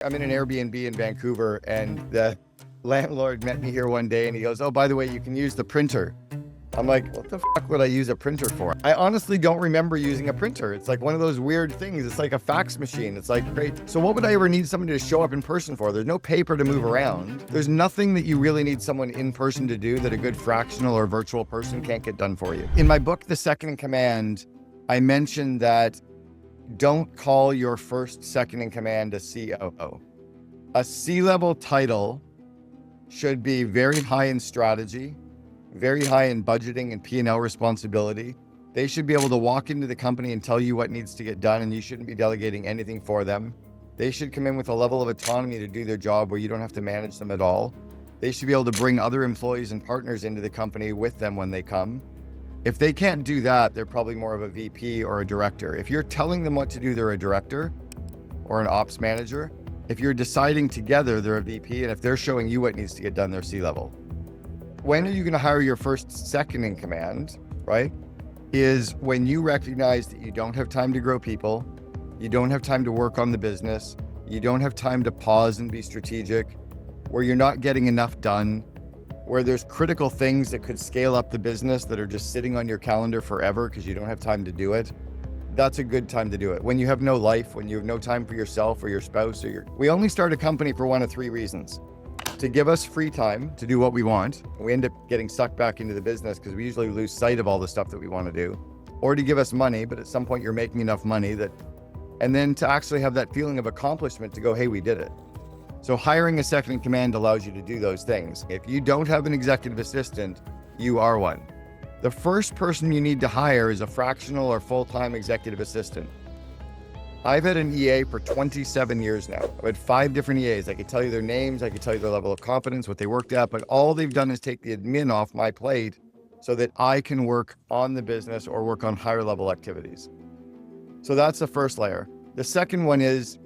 I'm in an Airbnb in Vancouver, and the landlord met me here one day and he goes, "Oh, by the way, you can use the printer." I'm like, what the fuck would I use a printer for? I honestly don't remember using a printer. It's like one of those weird things. It's like a fax machine. It's like, great. So what would I ever need somebody to show up in person for? There's no paper to move around. There's nothing that you really need someone in person to do that a good fractional or virtual person can't get done for you. In my book, The Second in Command, I mentioned that don't call your first second in command a COO. A C-level title should be very high in strategy, very high in budgeting and P&L responsibility. They should be able to walk into the company and tell you what needs to get done, and you shouldn't be delegating anything for them. They should come in with a level of autonomy to do their job where you don't have to manage them at all. They should be able to bring other employees and partners into the company with them when they come. If they can't do that, they're probably more of a VP or a director. If you're telling them what to do, they're a director or an ops manager. If you're deciding together, they're a VP. And if they're showing you what needs to get done, they're C-level. When are you going to hire your first second in command, right? Is when you recognize that you don't have time to grow people, you don't have time to work on the business, you don't have time to pause and be strategic, where you're not getting enough done, where there's critical things that could scale up the business that are just sitting on your calendar forever because you don't have time to do it. That's a good time to do it. When you have no life, when you have no time for yourself or your spouse we only start a company for one of three reasons: to give us free time to do what we want. We end up getting sucked back into the business because we usually lose sight of all the stuff that we want to do, or to give us money, but at some point you're making enough money and then to actually have that feeling of accomplishment to go, hey, we did it. So hiring a second in command allows you to do those things. If you don't have an executive assistant, you are one. The first person you need to hire is a fractional or full-time executive assistant. I've had an EA for 27 years now. I've had 5 different EAs. I could tell you their names, I could tell you their level of competence, what they worked at, but all they've done is take the admin off my plate so that I can work on the business or work on higher level activities. So that's the first layer. The second one is,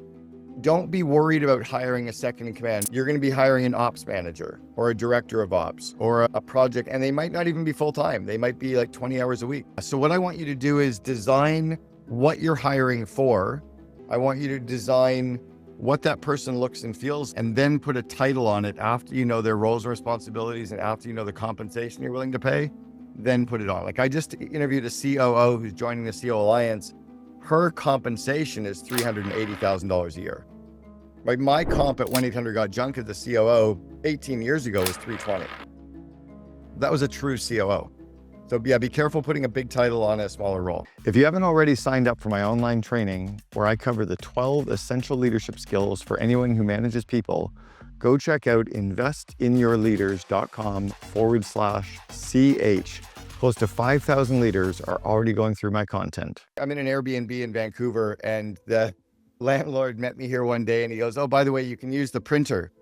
don't be worried about hiring a second in command. You're going to be hiring an ops manager or a director of ops or a project, and they might not even be full-time. They might be like 20 hours a week. So what I want you to do is design what you're hiring for. I want you to design what that person looks and feels, and then put a title on it after you know their roles and responsibilities and after you know the compensation you're willing to pay, then put it on. Like I just interviewed a COO who's joining the CO Alliance. Her compensation is $380,000 a year. Like my comp at 1-800-GOT-JUNK as the COO 18 years ago was $320. That was a true COO. So yeah, be careful putting a big title on a smaller role. If you haven't already signed up for my online training where I cover the 12 essential leadership skills for anyone who manages people, go check out investinyourleaders.com/CH. Close to 5,000 leaders are already going through my content. I'm in an Airbnb in Vancouver, and the landlord met me here one day and he goes, "Oh, by the way, you can use the printer."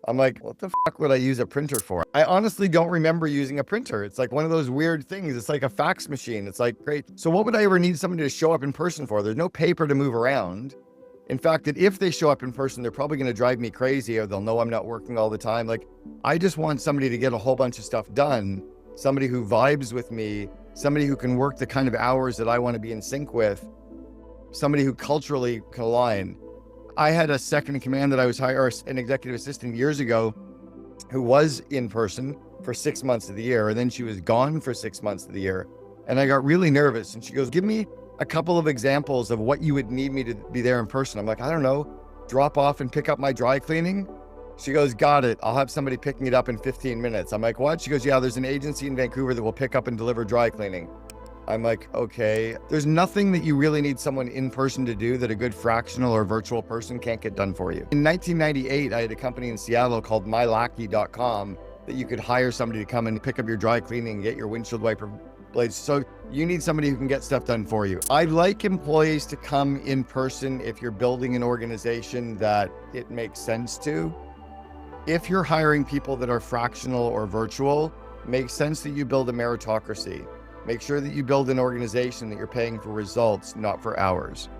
I'm like, what the fuck would I use a printer for? I honestly don't remember using a printer. It's like one of those weird things. It's like a fax machine. It's like, great. So what would I ever need somebody to show up in person for? There's no paper to move around. In fact, that if they show up in person, they're probably going to drive me crazy, or they'll know I'm not working all the time. Like, I just want somebody to get a whole bunch of stuff done. Somebody who vibes with me, somebody who can work the kind of hours that I want to be in sync with, somebody who culturally can align. I had a second in command that I was hiring, or an executive assistant years ago, who was in person for 6 months of the year, and then she was gone for 6 months of the year. And I got really nervous, and she goes, "Give me a couple of examples of what you would need me to be there in person." I'm like, I don't know, drop off and pick up my dry cleaning? She goes, "Got it. I'll have somebody picking it up in 15 minutes. I'm like, what? She goes, "Yeah, there's an agency in Vancouver that will pick up and deliver dry cleaning." I'm like, okay. There's nothing that you really need someone in person to do that a good fractional or virtual person can't get done for you. In 1998, I had a company in Seattle called mylackey.com that you could hire somebody to come and pick up your dry cleaning and get your windshield wiper blades. So you need somebody who can get stuff done for you. I'd like employees to come in person if you're building an organization that it makes sense to. If you're hiring people that are fractional or virtual, makes sense that you build a meritocracy. Make sure that you build an organization that you're paying for results, not for hours.